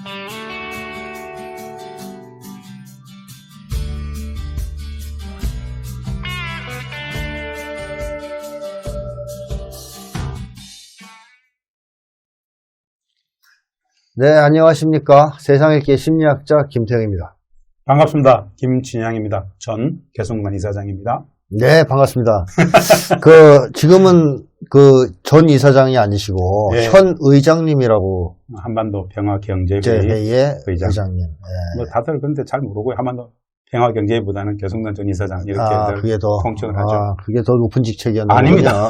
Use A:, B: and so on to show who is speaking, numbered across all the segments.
A: 네, 안녕하십니까. 세상읽기의 심리학자 김태형입니다.
B: 반갑습니다. 김진양입니다. 전 개성관 이사장입니다.
A: 네, 반갑습니다. 지금은 전 이사장이 아니시고,
B: 네.
A: 현 의장님이라고.
B: 한반도 평화경제회의
A: 회의
B: 의장.
A: 의장님. 네.
B: 뭐 다들 근데 잘 모르고요. 한반도 평화경제회의보다는 개성관 전 이사장 이렇게
A: 그게 더,
B: 통칭을 하죠.
A: 그게 더 높은 직책이었나요?
B: 아닙니다.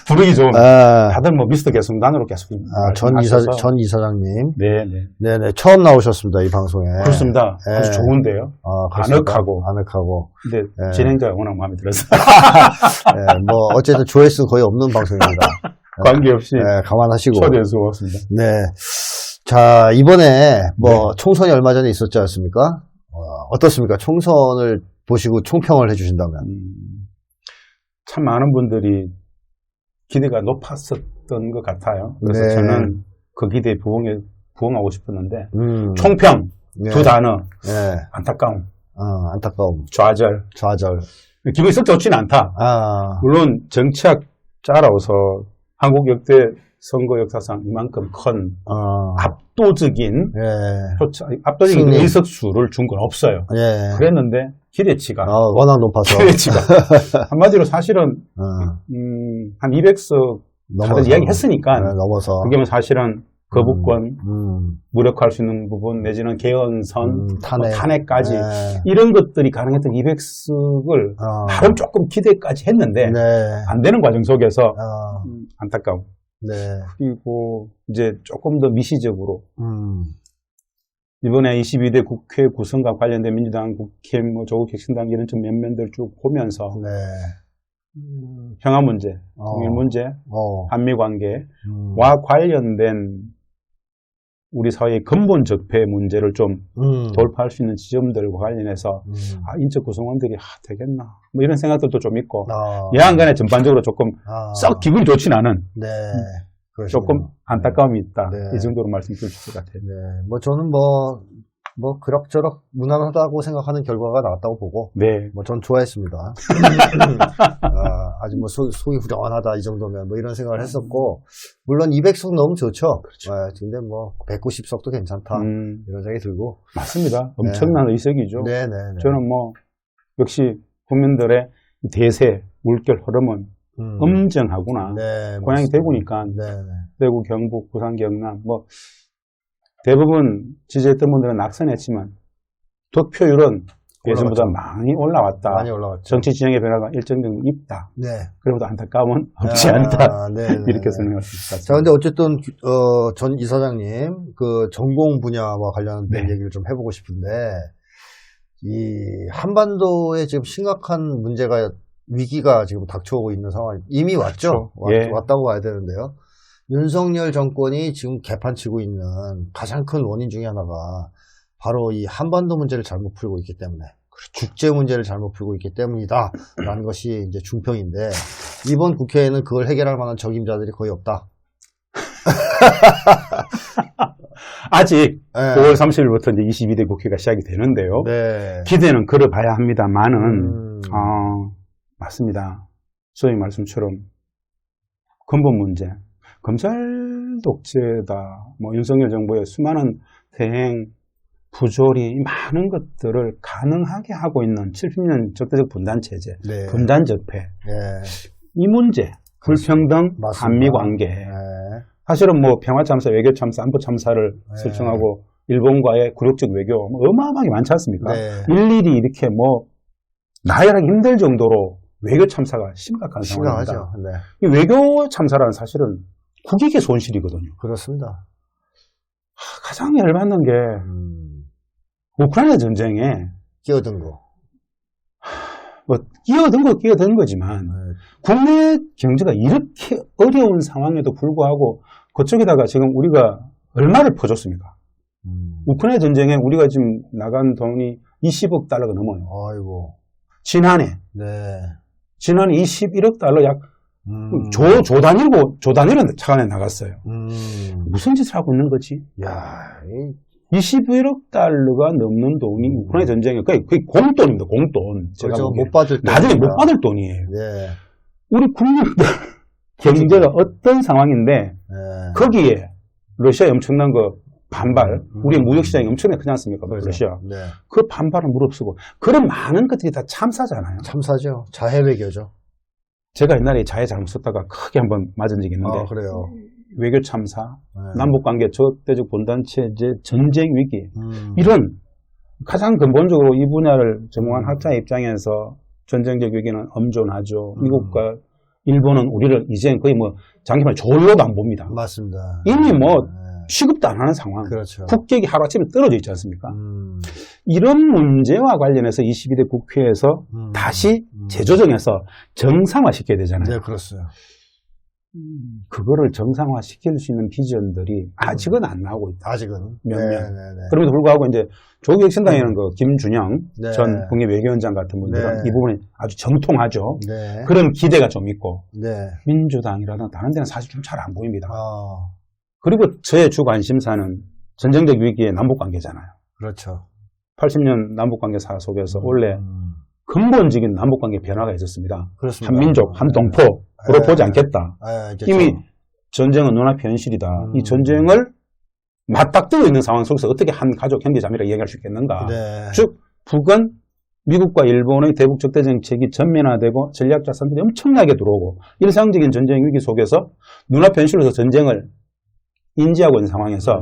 B: 부르기 좋은. 다들 뭐 미스터 개성단으로 계속.
A: 전 이사장님.
B: 네네.
A: 네네. 처음 나오셨습니다, 이 방송에.
B: 그렇습니다.
A: 네.
B: 아주 좋은데요.
A: 아늑하고.
B: 근데
A: 네.
B: 진행자가 워낙 마음에 들어서.
A: 네, 뭐, 어쨌든 조회수 거의 없는 방송입니다.
B: 관계없이.
A: 네, 감안하시고.
B: 초대해 주었습니다.
A: 네. 자, 이번에
B: 네.
A: 총선이 얼마 전에 있었지 않습니까? 어떻습니까? 총선을 보시고 총평을 해주신다면.
B: 참 많은 분들이 기대가 높았었던 것 같아요. 그래서
A: 네.
B: 저는 그 기대에 부응하고 싶었는데, 총평,
A: 네.
B: 두 단어,
A: 네.
B: 안타까움,
A: 안타까움,
B: 좌절. 기분이 썩 좋지는 않다. 물론 정치학자라서 한국 역대 선거 역사상 이만큼 큰 압도적인 압도적인 의석수를 준 건 없어요.
A: 예.
B: 그랬는데 기대치가
A: 워낙 높아서
B: 한마디로 사실은 한 200석 다들 이야기했으니까
A: 넘어서
B: 그게 사실은 거부권 무력화할 수 있는 부분 내지는 개헌선 탄핵까지 이런 것들이 가능했던 200석을 나름 조금 기대까지 했는데 안 되는 과정 속에서 안타까움.
A: 네.
B: 그리고 이제 조금 더 미시적으로 이번에 22대 국회 구성과 관련된 민주당, 국회, 조국 혁신당 이런 좀 면면들 쭉 보면서 평화 문제, 통일 문제, 한미 관계와 관련된 우리 사회의 근본 적폐 문제를 좀 돌파할 수 있는 지점들과 관련해서 인적 구성원들이 되겠나 뭐 이런 생각들도 좀 있고 여하간에 전반적으로 조금 썩 기분이 좋지는 않은 조금 안타까움이 있다. 이 정도로 말씀드릴 수 있을 것 같아요.
A: 네. 뭐 저는 그럭저럭 무난하다고 생각하는 결과가 나왔다고 보고 전 좋아했습니다. 아주 속이 후련하다 이 정도면 이런 생각을 했었고 물론 200석 넘으면 좋죠. 그렇죠. 근데 190석도 괜찮다 이런 생각이 들고
B: 맞습니다. 엄청난 의석이죠.
A: 네네.
B: 저는 역시 국민들의 대세 물결 흐름은 엄정하구나. 고향이 대구니까 대구, 경북, 부산, 경남 대부분 지지했던 분들은 낙선했지만 득표율은 예전보다 많이 올라왔다.
A: 많이 올라왔죠.
B: 정치 진영의 변화가 일정 정도 있다. 그래도 안타까움은 없지 않다. 이렇게 설명할 수 있을 것 같습니다.
A: 자, 근데 어쨌든 전 이사장님 전공 분야와 관련된 얘기를 좀 해보고 싶은데 이 한반도에 지금 심각한 위기가 지금 닥쳐오고 있는 상황 이미 왔죠. 왔다고 봐야 되는데요. 윤석열 정권이 지금 개판치고 있는 가장 큰 원인 중에 하나가 바로 이 한반도 문제를 잘못 풀고 있기 때문에 국제 문제를 잘못 풀고 있기 때문이다 라는 것이 이제 중평인데 이번 국회에는 그걸 해결할 만한 적임자들이 거의 없다.
B: 아직 5월 30일부터 이제 22대 국회가 시작이 되는데요. 기대는 걸어봐야 합니다만은 맞습니다. 소위 말씀처럼 근본 문제 검찰 독재다, 윤석열 정부의 수많은 대행, 부조리, 많은 것들을 가능하게 하고 있는 70년 적대적 분단체제, 분단적폐, 이 문제, 불평등, 한미관계, 사실은 평화참사, 외교참사, 안보참사를 설정하고 일본과의 굴욕적 외교, 어마어마하게 많지 않습니까? 일일이 이렇게 나열하기 힘들 정도로 외교참사가 심각한 상황입니다. 이 외교참사라는 사실은 국익의 손실이거든요.
A: 그렇습니다.
B: 가장 열받는 게 우크라이나 전쟁에
A: 끼어든 거.
B: 끼어든 거지만 국내 경제가 이렇게 어려운 상황에도 불구하고 그쪽에다가 지금 우리가 얼마를 퍼줬습니까? 우크라이나 전쟁에 우리가 지금 나간 돈이 20억 달러가 넘어요.
A: 아이고.
B: 지난해 21억 달러 약 조 단위로 차관에 나갔어요. 무슨 짓을 하고 있는 거지?
A: 야,
B: 21억 달러가 넘는 돈이 우크라이나 전쟁에 거의 공돈입니다. 공돈. 제가
A: 그렇죠.
B: 보기엔.
A: 못 받을
B: 나중에
A: 돈입니다.
B: 못 받을 돈이에요.
A: 네.
B: 우리 국민들 경제가 어떤 상황인데
A: 네.
B: 거기에 러시아의 엄청난 그 반발, 우리 무역시장이 엄청나게 크지 않습니까?
A: 그렇죠.
B: 러시아.
A: 네.
B: 그 반발을 무릅쓰고 그런 많은 것들이 다 참사잖아요.
A: 참사죠. 자해외교죠.
B: 제가 옛날에 자해 잘못 썼다가 크게 한번 맞은 적이 있는데
A: 그래요.
B: 외교 참사,
A: 네.
B: 남북관계 적대적 본단체제, 전쟁 위기 이런 가장 근본적으로 이 분야를 전공한 학자의 입장에서 전쟁적 위기는 엄존하죠. 미국과 일본은 우리를 이제 거의 뭐 장기말 졸로도 안 봅니다.
A: 맞습니다.
B: 이미 뭐
A: 네.
B: 취급도 안 하는 상황.
A: 그렇죠.
B: 국격이 하루아침에 떨어져 있지 않습니까? 이런 문제와 관련해서 22대 국회에서 다시 재조정해서 정상화시켜야 되잖아요.
A: 네, 그렇습니다.
B: 그거를 정상화시킬 수 있는 비전들이 아직은 안 나오고 있다.
A: 아직은.
B: 몇
A: 네,
B: 명.
A: 네, 네.
B: 그럼에도 불구하고 이제 조국혁신당에는 그 김준영
A: 네.
B: 전 국립외교원장 같은 분들은
A: 네.
B: 이 부분이 아주 정통하죠.
A: 네.
B: 그런 기대가 좀 있고
A: 네.
B: 민주당이라든 다른 데는 사실 좀 잘 안 보입니다.
A: 아,
B: 그리고 저의 주 관심사는 전쟁적 위기의 남북관계잖아요.
A: 그렇죠.
B: 80년 남북관계사 속에서 원래 근본적인 남북관계 변화가 있었습니다.
A: 그렇습니다.
B: 한민족, 한동포로 보지 않겠다.
A: 이제
B: 이미
A: 좀,
B: 전쟁은 눈앞이 현실이다. 이 전쟁을 맞닥뜨고 있는 상황 속에서 어떻게 한 가족, 형제, 자매라 이야기할 수 있겠는가.
A: 네.
B: 즉 북은 미국과 일본의 대북 적대 정책이 전면화되고 전략 자산들이 엄청나게 들어오고 일상적인 전쟁 위기 속에서 눈앞 현실로서 전쟁을 인지하고 있는 상황에서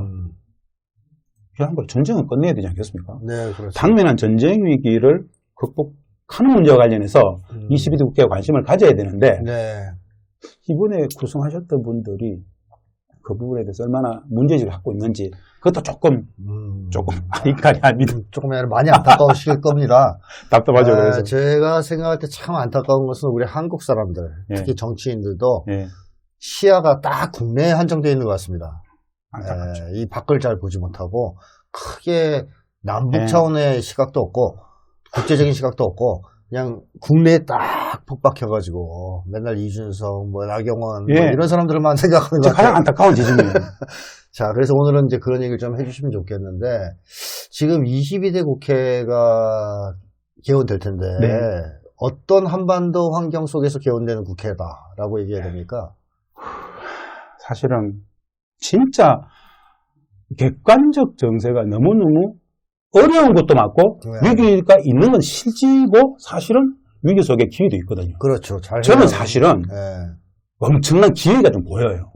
B: 이런 걸 전쟁을 끝내야 되지 않겠습니까?
A: 네, 그렇죠.
B: 당면한 전쟁 위기를 극복하는 문제와 관련해서 22대 국회가 관심을 가져야 되는데
A: 네.
B: 이번에 구성하셨던 분들이 그 부분에 대해서 얼마나 문제의식을 갖고 있는지 그것도 조금 아니까리 합니다.
A: 조금 많이 안타까우실 겁니다.
B: 답답하죠. 그래서
A: 제가 생각할 때 참 안타까운 것은 우리 한국 사람들,
B: 예.
A: 특히 정치인들도
B: 예,
A: 시야가 딱 국내에 한정되어 있는 것 같습니다.
B: 안타깝죠.
A: 이 밖을 잘 보지 못하고 크게 남북
B: 예.
A: 차원의 시각도 없고 국제적인 시각도 없고 그냥 국내에 딱 폭박혀가지고 맨날 이준석, 뭐 나경원
B: 예.
A: 뭐 이런 사람들만 생각하는 것
B: 가장
A: 같아요.
B: 안타까운 지점이에요.
A: 자, 그래서 오늘은 이제 그런 얘기를 좀 해주시면 좋겠는데 지금 22대 국회가 개원될 텐데
B: 네.
A: 어떤 한반도 환경 속에서 개원되는 국회다라고 얘기해야 됩니까?
B: 사실은 진짜 객관적 정세가 너무너무 어려운 것도 맞고
A: 네.
B: 위기가 있는 건 실지고 사실은 위기 속에 기회도 있거든요.
A: 그렇죠. 잘
B: 저는
A: 해요.
B: 사실은
A: 네.
B: 엄청난 기회가 좀 보여요.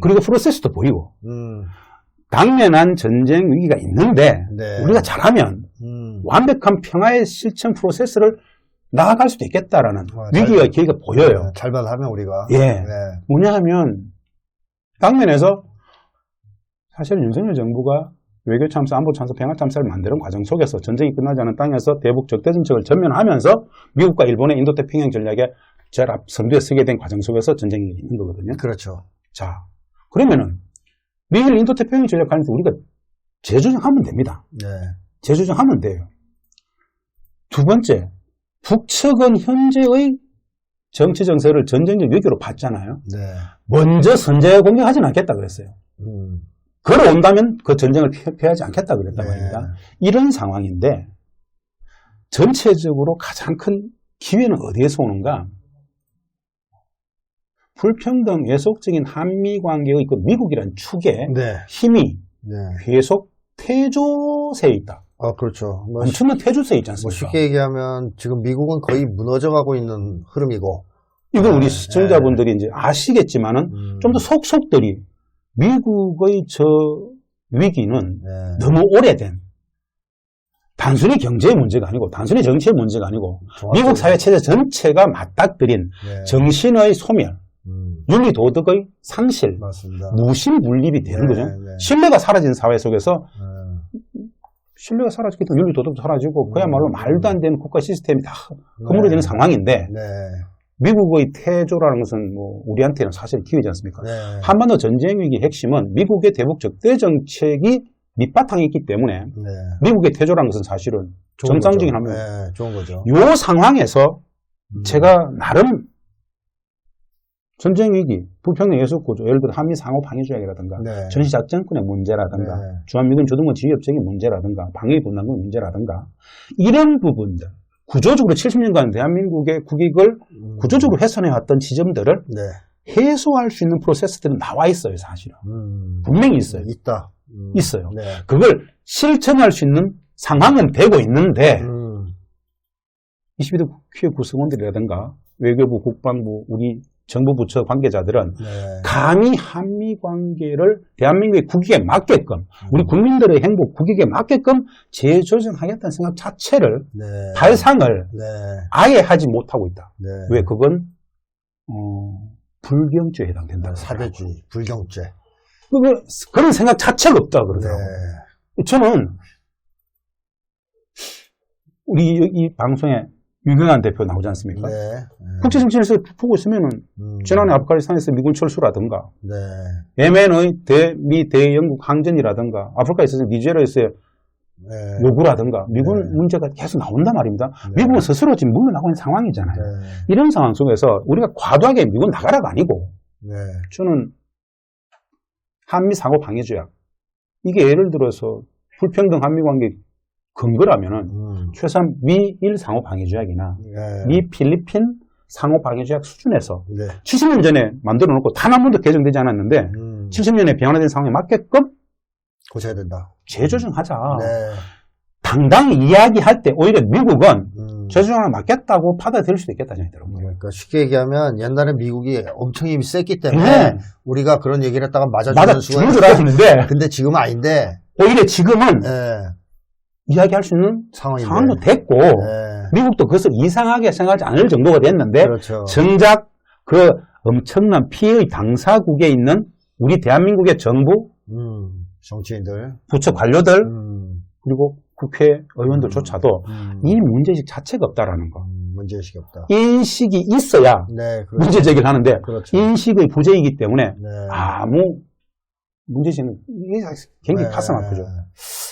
B: 그리고 프로세스도 보이고 당면한 전쟁 위기가 있는데
A: 네.
B: 우리가 잘하면 완벽한 평화의 실천 프로세스를 나아갈 수도 있겠다라는 위기와 기회가 보여요.
A: 잘만 하면 우리가.
B: 예.
A: 네.
B: 뭐냐 하면 당면에서 사실 윤석열 정부가 외교 참사, 안보 참사, 평화 참사를 만드는 과정 속에서 전쟁이 끝나지 않은 땅에서 대북 적대 정책을 전면하면서 미국과 일본의 인도태평양 전략에 제일 앞 선두에 서게 된 과정 속에서 전쟁이 있는 거거든요.
A: 그렇죠.
B: 자, 그러면은 미일 인도태평양 전략 관련해서 우리가 재조정하면 됩니다.
A: 네.
B: 재조정하면 돼요. 두 번째, 북측은 현재의 정치 정세를 전쟁적 위기로 봤잖아요.
A: 네.
B: 먼저 선제 공격하지는 않겠다 그랬어요. 걸어온다면 그 전쟁을 피하지 않겠다 그랬단
A: 네.
B: 말입니다. 이런 상황인데 전체적으로 가장 큰 기회는 어디에서 오는가? 불평등 왜속적인 한미 관계의 그 미국이라는 축의
A: 네.
B: 힘이
A: 네.
B: 계속 태조세에 있다.
A: 그렇죠. 뭐
B: 엄청난 태조세에 있지
A: 뭐
B: 않습니까?
A: 쉽게 얘기하면 지금 미국은 거의 무너져가고 있는 흐름이고.
B: 이건 우리
A: 네.
B: 시청자분들이 이제 아시겠지만은 좀 더 속속들이 미국의 저 위기는
A: 네.
B: 너무 오래된 단순히 경제의 문제가 아니고 단순히 정치의 문제가 아니고 미국 사회 체제 전체가 맞닥뜨린
A: 네.
B: 정신의 소멸, 윤리 도덕의 상실,
A: 맞습니다.
B: 무심분립이 되는
A: 네,
B: 거죠.
A: 네.
B: 신뢰가 사라진 사회 속에서 신뢰가 사라지기 때문에 윤리 도덕도 사라지고 그야말로 말도 안 되는 국가 시스템이 다 허물어지는 상황인데
A: 네.
B: 미국의 태조라는 것은 뭐 우리한테는 사실 기회지 않습니까?
A: 네.
B: 한반도 전쟁 위기 핵심은 미국의 대북 적대 정책이 밑바탕에 있기 때문에
A: 네.
B: 미국의 태조라는 것은 사실은
A: 좋은
B: 정상적인
A: 거죠.
B: 합니다.
A: 네, 좋은 거죠.
B: 요 상황에서 제가 나름 전쟁 위기, 불평등 예속 구조, 예를 들어 한미 상호 방위조약이라든가,
A: 네.
B: 전시작전권의 문제라든가,
A: 네.
B: 주한미군 조동원 지휘협정의 문제라든가, 방위 분담금 문제라든가, 이런 부분들, 구조적으로 70년간 대한민국의 국익을 구조적으로 훼손해왔던 지점들을
A: 네.
B: 해소할 수 있는 프로세스들은 나와 있어요, 사실은. 분명히 있어요.
A: 있다.
B: 있어요.
A: 네.
B: 그걸 실천할 수 있는 상황은 되고 있는데, 22대 국회 구성원들이라든가, 외교부, 국방부, 우리 정부 부처 관계자들은
A: 네.
B: 감히 한미 관계를 대한민국의 국익에 맞게끔, 우리 국민들의 행복, 국익에 맞게끔 재조정하겠다는 생각 자체를,
A: 네.
B: 발상을
A: 네.
B: 아예 하지 못하고 있다.
A: 네.
B: 왜? 그건 불경죄에 해당된다.
A: 사대주의, 불경죄.
B: 그런 생각 자체가 없다 그러더라고요.
A: 네.
B: 저는 우리 이 방송에 유경환 대표 나오지 않습니까?
A: 네.
B: 국제정치에서 보고 있으면은 지난해 아프가니스탄에서 미군 철수라든가,
A: 네.
B: 예멘의 미 대영국 항전이라든가, 아프리카에 있어서 니제리아에서의
A: 네.
B: 요구라든가, 미군
A: 네.
B: 문제가 계속 나온단 말입니다.
A: 네.
B: 미국은 스스로 지금 물러나고 있는 상황이잖아요.
A: 네.
B: 이런 상황 속에서 우리가 과도하게 미군 나가라가 아니고,
A: 네.
B: 저는 한미 상호 방위조약, 이게 예를 들어서 불평등 한미 관계 근거라면은 최소한 미일 상호 방위조약이나
A: 네.
B: 미 필리핀 상호 방위조약 수준에서
A: 네.
B: 70년 전에 만들어 놓고 단 한 번도 개정되지 않았는데 70년에 변화된 상황에 맞게끔
A: 고쳐야 된다.
B: 재조정하자.
A: 네.
B: 당당히 이야기할 때 오히려 미국은 재조정을 맞겠다고 받아들일 수도 있겠다 생각이
A: 그러니까 쉽게 얘기하면 옛날에 미국이 엄청 힘이 셌기 때문에
B: 네.
A: 우리가 그런 얘기를 했다가 맞아주는 수가
B: 줄 알았는데
A: 근데 지금은 아닌데
B: 오히려 지금은
A: 네.
B: 이야기할 수 있는
A: 상황인데.
B: 상황도 됐고
A: 네.
B: 미국도 그것을 이상하게 생각하지 않을 정도가 됐는데
A: 그렇죠.
B: 정작 그 엄청난 피해의 당사국에 있는 우리 대한민국의 정부,
A: 정치인들,
B: 부처 관료들 그리고 국회의원들조차도 이 문제의식 자체가 없다라는 거.
A: 문제의식이 없다.
B: 인식이 있어야
A: 네, 그렇죠.
B: 문제 제기를 하는데
A: 그렇죠.
B: 인식의 부재이기 때문에
A: 네.
B: 아무 문제의식은 굉장히
A: 네.
B: 가슴 아프죠.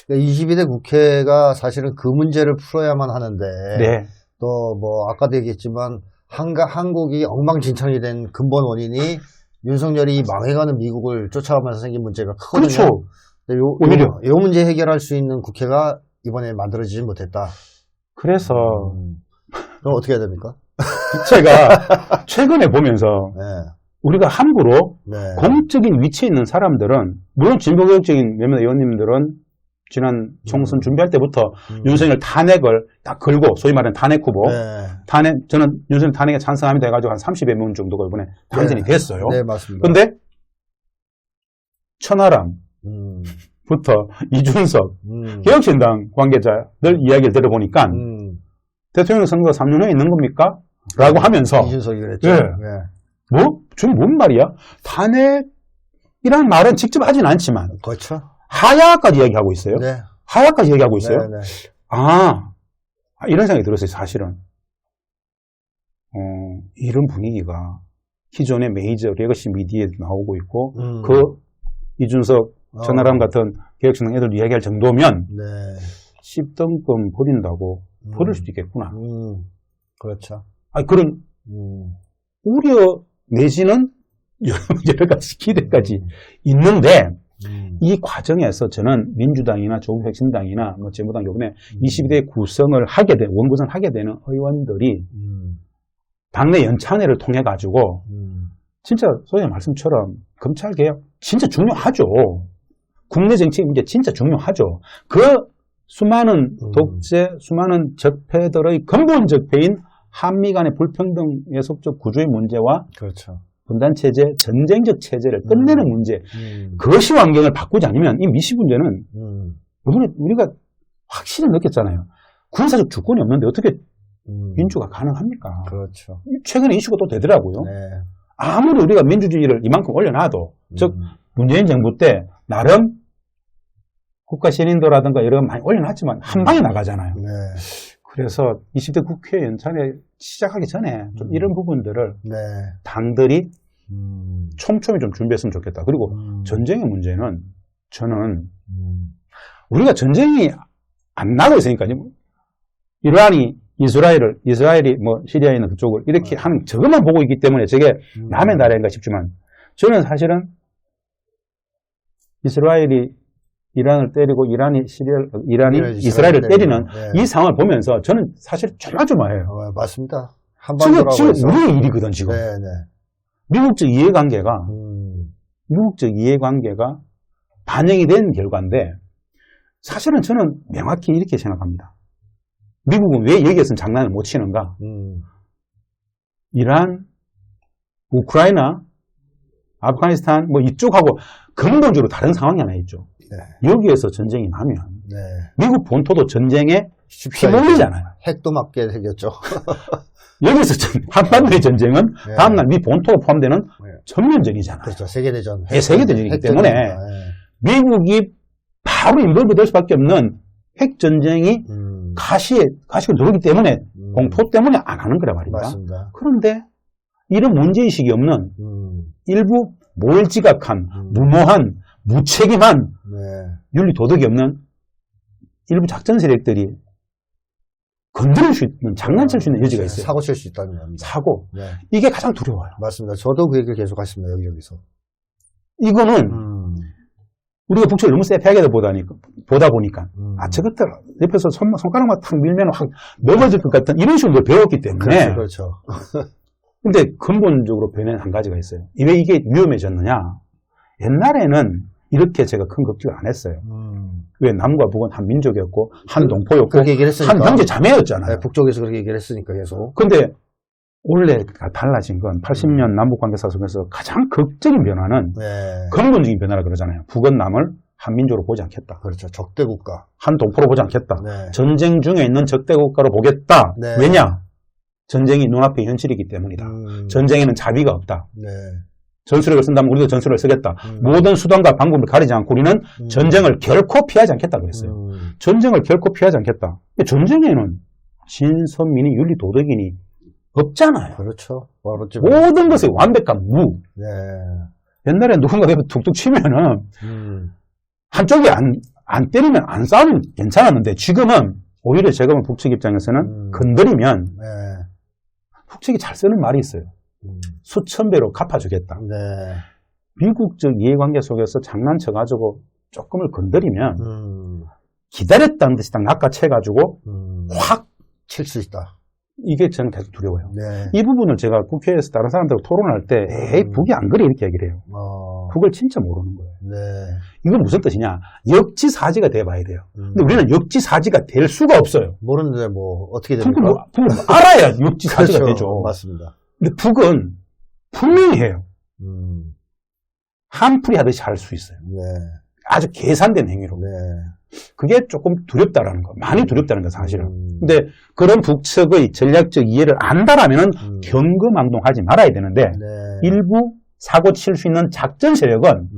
A: 22대 국회가 사실은 그 문제를 풀어야만 하는데
B: 네.
A: 또 뭐 아까도 얘기했지만 한국이 엉망진창이 된 근본 원인이 윤석열이 망해가는 미국을 쫓아가면서 생긴 문제가 크거든요.
B: 그렇죠.
A: 근데
B: 오히려
A: 요 문제 해결할 수 있는 국회가 이번에 만들어지지 못했다.
B: 그래서
A: 그럼 어떻게 해야 됩니까?
B: 제가 최근에 보면서
A: 네.
B: 우리가 함부로
A: 네.
B: 공적인 위치에 있는 사람들은 물론 진보개혁적인 몇몇 의원님들은 지난 총선 준비할 때부터 윤석열 탄핵을 딱 걸고 소위 말하는 탄핵 후보
A: 네.
B: 저는 윤석열 탄핵에 찬성하면 돼가지고 한 30여 명 정도가 이번에 당선이 됐어요.
A: 네, 맞습니다.
B: 근데 천하람부터 이준석 개혁신당 관계자들 이야기를 들어보니까 대통령 선거가 3년 후에 있는 겁니까? 라고 하면서
A: 이준석이 그랬죠.
B: 예.
A: 네.
B: 지금 뭔 말이야? 탄핵이라는 말은 직접 하진 않지만
A: 그렇죠.
B: 하야까지 얘기하고 있어요.
A: 네.
B: 하야까지 얘기하고 있어요.
A: 네, 네.
B: 이런 생각이 들었어요, 사실은. 이런 분위기가 기존의 메이저 레거시 미디어에 나오고 있고, 그 이준석, 천하람 같은 개혁신당 애들 이야기할 정도면,
A: 네.
B: 씹던껌 버린다고 버릴 수도 있겠구나.
A: 그렇죠.
B: 그런 우려 내지는 여러 가지 기대까지 있는데, 이 과정에서 저는 민주당이나 조국혁신당이나 뭐 진보당 요번에 22대 구성을 하게 된, 원구성을 하게 되는 의원들이 당내 연찬회를 통해 가지고 진짜 소장님 말씀처럼 검찰개혁 진짜 중요하죠. 국내 정치 문제 진짜 중요하죠. 그 수많은 독재, 수많은 적폐들의 근본 적폐인 한미 간의 불평등 예속적 구조의 문제와
A: 그렇죠.
B: 분단체제, 전쟁적 체제를 끝내는 문제, 그것이 환경을 바꾸지 않으면 이 미시 문제는 우리가 확실히 느꼈잖아요. 군사적 주권이 없는데 어떻게 민주가 가능합니까?
A: 그렇죠.
B: 최근에 이슈가 또 되더라고요.
A: 네.
B: 아무리 우리가 민주주의를 이만큼 올려놔도, 즉 문재인 정부 때 나름 국가 신인도라든가 여러 가 많이 올려놨지만 한 방에 나가잖아요.
A: 네.
B: 그래서 20대 국회 연찬회 시작하기 전에 좀 이런 부분들을
A: 네.
B: 당들이 촘촘히 좀 준비했으면 좋겠다. 그리고 전쟁의 문제는 저는 우리가 전쟁이 안 나고 있으니까요. 이란이 이스라엘이 뭐 시리아에 있는 그쪽을 이렇게 하는 저것만 보고 있기 때문에 저게 남의 나라인가 싶지만 저는 사실은 이스라엘이 이란을 때리고 이란이 이스라엘을 때리는 이 상황을 보면서 저는 사실 조마조마해요.
A: 맞습니다.
B: 지금 우리의 일이거든 지금. 미국적 이해관계가 반영이 된 결과인데 사실은 저는 명확히 이렇게 생각합니다. 미국은 왜 여기에서는 장난을 못 치는가? 이란, 우크라이나, 아프가니스탄 뭐 이쪽하고 근본적으로 다른 상황이 하나 있죠. 여기에서 전쟁이 나면 미국 본토도 전쟁에 휘몰리잖아요.
A: 핵도 맞게 생겼죠.
B: 여기서 한반도의 전쟁은 다음날 미 본토가 포함되는 전면전이잖아요.
A: 그렇죠. 세계대전.
B: 세계대전이기 때문에 미국이 바로 인볼브 될 수밖에 없는 핵전쟁이 가시가 들어오기 때문에 공포 때문에 안 하는 거란 말입니다.
A: 맞습니다.
B: 그런데 이런 문제의식이 없는 일부 몰지각한 무모한 무책임한 윤리 도덕이 없는 일부 작전 세력들이 건드릴 수 있는 장난칠 수 있는 여지가 있어요.
A: 사고 칠 수 있다는 겁니다.
B: 사고. 이게 가장 두려워요.
A: 맞습니다. 저도 그 얘기를 계속 하십니다. 여기저기서.
B: 이거는 우리가 북측을 너무 세피하게 보다 보니까 저것들 옆에서 손가락만 탁 밀면 확 넘어질 것 같은 이런 식으로 배웠기 때문에
A: 그렇죠.
B: 근데 근본적으로 변한 한 가지가 있어요. 왜 이게 위험해졌느냐? 옛날에는 이렇게 제가 큰 걱정을 안 했어요. 왜 남과 북은 한 민족이었고 한 동포였고 한 형제 자매였잖아요.
A: 북쪽에서 그렇게 얘기를 했으니까 계속.
B: 근데 원래가 달라진 건 80년 남북관계사 속에서 가장 극적인 변화는 근본적인 변화라 그러잖아요. 북은 남을 한 민족으로 보지 않겠다.
A: 그렇죠. 적대국가.
B: 한 동포로 보지 않겠다. 전쟁 중에 있는 적대국가로 보겠다. 왜냐? 전쟁이 눈앞의 현실이기 때문이다. 전쟁에는 자비가 없다. 전술핵을 쓴다면 우리도 전술을 쓰겠다. 모든 수단과 방법을 가리지 않고 우리는 전쟁을 결코 피하지 않겠다 그랬어요. 전쟁을 결코 피하지 않겠다. 전쟁에는 신선민이 윤리 도덕인이 없잖아요.
A: 그렇죠.
B: 모든 것에 완벽한 무. 옛날에 누군가 툭툭 치면은 한쪽이 안 때리면 안 싸우면 괜찮았는데 지금은 오히려 제가 본 북측 입장에서는 건드리면 북측이 잘 쓰는 말이 있어요. 수천 배로 갚아주겠다. 미국적 이해관계 속에서 장난쳐가지고 조금을 건드리면 기다렸다는 듯이 딱 낚아채가지고 확
A: 칠 수 있다.
B: 이게 저는 계속 두려워요. 이 부분을 제가 국회에서 다른 사람들하고 토론할 때 에이 북이 안 그래 이렇게 얘기를 해요. 북을 진짜 모르는 거예요. 이건 무슨 뜻이냐? 역지사지가 돼봐야 돼요. 근데 우리는 역지사지가 될 수가 없어요.
A: 모르는데 뭐 어떻게 됩니까?
B: 북을 알아야 역지사지가
A: 그렇죠.
B: 되죠.
A: 맞습니다.
B: 근데 북은 분명히 해요. 한풀이 하듯이 할 수 있어요. 아주 계산된 행위로. 그게 조금 두렵다라는 거. 많이 두렵다는 거 사실은. 근데 그런 북측의 전략적 이해를 안다라면 경거망동하지 말아야 되는데 일부 사고 칠 수 있는 작전 세력은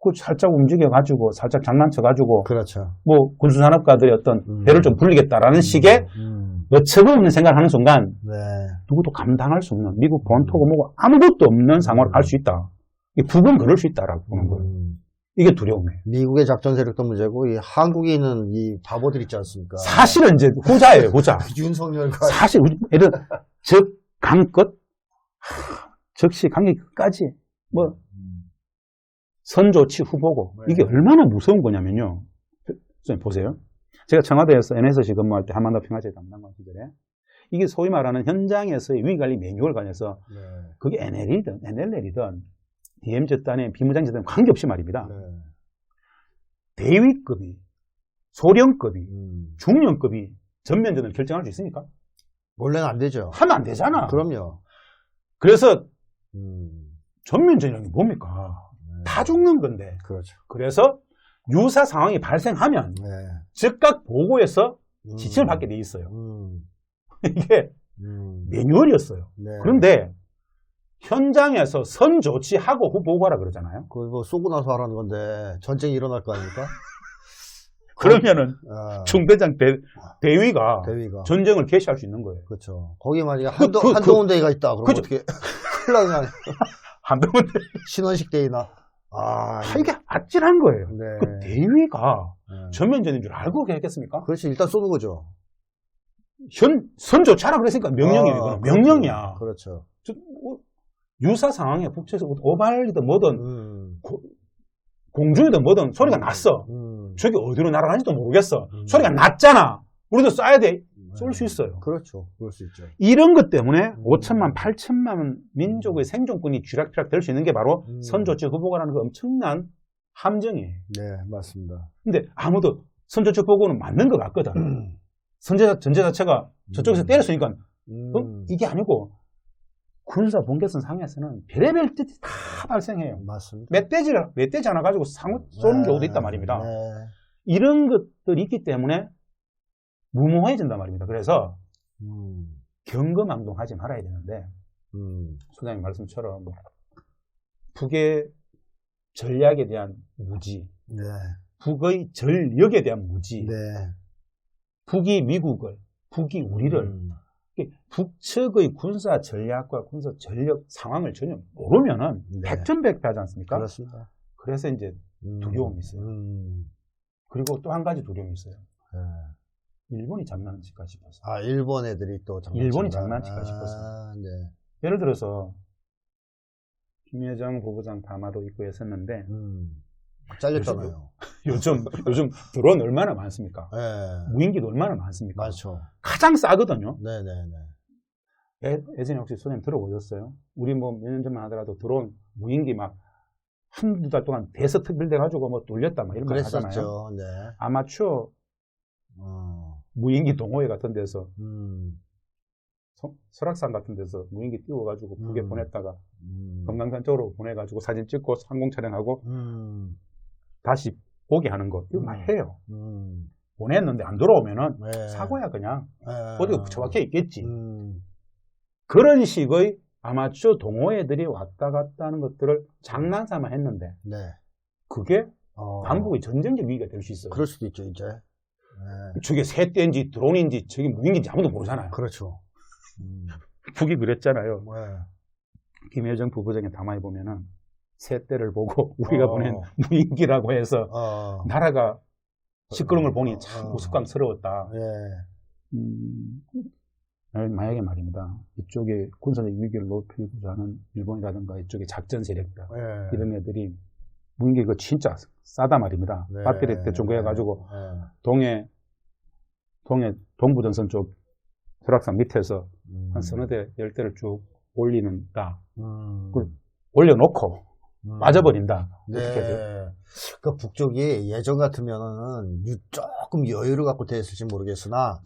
B: 그 살짝 움직여가지고 살짝 장난쳐가지고
A: 그렇죠.
B: 뭐 군수산업가들의 어떤 배를 좀 불리겠다라는 식의 어처구니없는 생각을 하는 순간 누구도 감당할 수 없는 미국 본토고 뭐고 아무것도 없는 상황을 갈 수 있다. 북은 그럴 수 있다라고 보는 거예요. 이게 두려움이에요.
A: 미국의 작전 세력도 문제고 이 한국에 있는 이 바보들 있지 않습니까?
B: 사실은 이제 후자예요. 후자.
A: 윤석열과
B: 사실 예를 즉 강끝 즉시 강의 끝까지 뭐 선조치 후보고 이게 얼마나 무서운 거냐면요. 선생님 보세요. 제가 청와대에서 NSC 근무할 때 한반도 평화제 담당관 시절에 이게 소위 말하는 현장에서의 위기관리 매뉴얼 관해서 그게 NL이든 NLL이든 DMZ단의 비무장지단 관계없이 말입니다. 대위급이, 소령급이, 중령급이 전면전을 결정할 수 있습니까?
A: 원래는 안 되죠.
B: 하면 안 되잖아.
A: 그럼요.
B: 그래서 전면전이라는 게 뭡니까? 다 죽는 건데.
A: 그렇죠.
B: 그래서 유사 상황이 발생하면 즉각 보고해서 지침을 받게 돼 있어요. 이게 매뉴얼이었어요. 그런데 현장에서 선 조치하고 후 보고하라 그러잖아요.
A: 그거 뭐 쏘고 나서 하라는 건데 전쟁이 일어날 거 아닙니까?
B: 그러면은 중대장 대위가 전쟁을 개시할 수 있는 거예요.
A: 그렇죠. 거기 만약에 한동훈 대위가 있다. 그럼 어떻게 큰일 나는 거 아니에요?
B: 한동훈 대위.
A: 신원식 대위나.
B: 이게 아찔한 거예요. 그 대위가 전면전인 줄 알고 했겠습니까?
A: 그렇지. 일단 쏘는 거죠.
B: 선조차라 그랬으니까 명령이에요. 이거는. 명령이야.
A: 그렇죠.
B: 유사 상황에 북측에서 오발이든 뭐든 공중이든 뭐든 소리가 났어. 저기 어디로 날아가는지도 모르겠어. 소리가 났잖아. 우리도 쏴야 돼. 쏠 수 있어요.
A: 그렇죠. 그럴 수 있죠.
B: 이런 것 때문에 5천만, 8천만 민족의 생존권이 쥐락펴락 될 수 있는 게 바로 선조적 후보가라는 그 엄청난 함정이에요.
A: 네, 맞습니다.
B: 근데 아무도 선조적 보고는 맞는 것 같거든. 전제 자체가 저쪽에서 때렸으니까 이게 아니고 군사 분계선 상에서는 별의별 뜻이 다 발생해요.
A: 맞습니다.
B: 멧돼지 하나 가지고 상을 쏘는 경우도 있단 말입니다.
A: 네.
B: 이런 것들이 있기 때문에 무모해진단 말입니다. 그래서 경거망동하지 말아야 되는데 소장님 말씀처럼 북의 전략에 대한 무지,
A: 네.
B: 북의 전력에 대한 무지,
A: 네.
B: 북이 미국을, 북이 우리를 북측의 군사 전략과 군사 전력 상황을 전혀 모르면은 백전백패하지 않습니까?
A: 그렇습니다.
B: 그래서 이제 두려움이 있어요. 그리고 또 한 가지 두려움이 있어요.
A: 네.
B: 일본이 장난칠까 싶어서.
A: 아, 일본 애들이 또
B: 일본이 장난칠까 싶어서.
A: 네.
B: 예를 들어서 김여정 부부장 담화도 있고 했었는데
A: 잘렸잖아요.
B: 요즘 드론 얼마나 많습니까?
A: 네.
B: 무인기도 얼마나 많습니까?
A: 많죠.
B: 가장 싸거든요.
A: 네네네.
B: 예전에 혹시 소장님 들어보셨어요? 우리 뭐 몇 년 전만 하더라도 드론 무인기 막 한두 달 동안 대서특별돼 가지고 뭐 뚫렸다 막 이런 말 하잖아요.
A: 네.
B: 아마추어 무인기 동호회 같은 데서 설악산 같은 데서 무인기 띄워가지고 북에 보냈다가 금강산 쪽으로 보내가지고 사진 찍고 상공 촬영하고 다시 보게 하는 거 이거 막 해요. 보냈는데 안 돌아오면은 사고야 그냥 어디가 처박혀 있겠지. 그런 식의 아마추어 동호회들이 왔다 갔다 하는 것들을 장난삼아 했는데 그게 남북의 전쟁적 위기가 될 수 있어요.
A: 그럴 수도 있죠 이제.
B: 저게 새떼인지 드론인지 저게 무인기인지 아무도 모르잖아요.
A: 그렇죠.
B: 북이 그랬잖아요. 김여정 부부장의 담화에 보면은 새떼를 보고 우리가 보낸 무인기라고 해서 나라가 시끄러운 걸 보니 참 우스꽝스러웠다. 만약에 말입니다. 이쪽에 군사적 위기를 높이고자 하는 일본이라든가 이쪽에 작전 세력들 이런 애들이 무인기 그 진짜 싸다 말입니다. 배터리 대충 해가지고 동해 동부전선 쪽 설악산 밑에서 한 서너 대, 10대를 쭉 올리는다. 올려놓고 빠져버린다. 어떻게 돼요?
A: 그 북쪽이 예전 같으면은 조금 여유를 갖고 됐을지 모르겠으나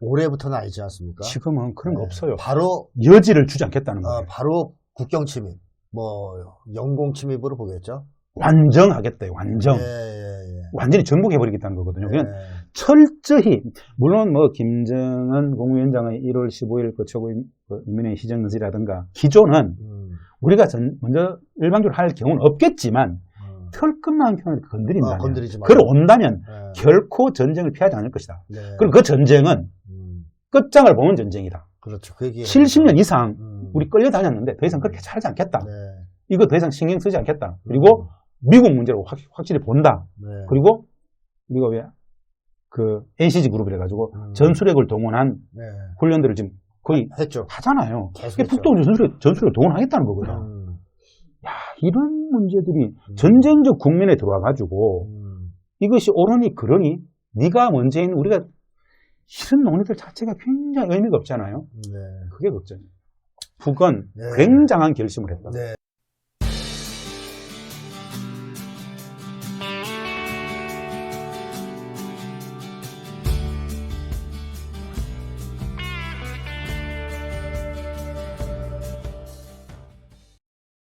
A: 올해부터는 아니지 않습니까?
B: 지금은 그런 거 없어요.
A: 바로
B: 여지를 주지 않겠다는 거예요.
A: 바로 국경 침입, 뭐 영공 침입으로 보겠죠.
B: 완정하겠다요. 완정. 완전히 정복해버리겠다는 거거든요. 그냥 철저히 물론 뭐 김정은 국무위원장의 1월 15일 그 최고 인민의 희정연설이라든가 기조는 우리가 먼저 일방적으로 할 경우는 없겠지만 털끝만큼은 건드린다면 그러온다면 결코 전쟁을 피하지 않을 것이다. 그럼 그 전쟁은 끝장을 보는 전쟁이다.
A: 그렇죠.
B: 70년 이상 우리 끌려다녔는데 더 이상 그렇게 잘하지 않겠다. 이거 더 이상 신경 쓰지 않겠다. 그리고 미국 문제로 확실히 본다. 그리고 우리가 왜 그 NCG 그룹을 해가지고 전술핵을 동원한 훈련들을 지금 거의 하잖아요. 북도 전술핵을 동원하겠다는 거거든. 야, 이런 문제들이 전쟁적 국면에 들어와가지고 이것이 옳으니 그러니 네가 문제인 우리가 이런 논의들 자체가 굉장히 의미가 없잖아요. 그게 걱정이에요. 북은 굉장한 결심을 했다.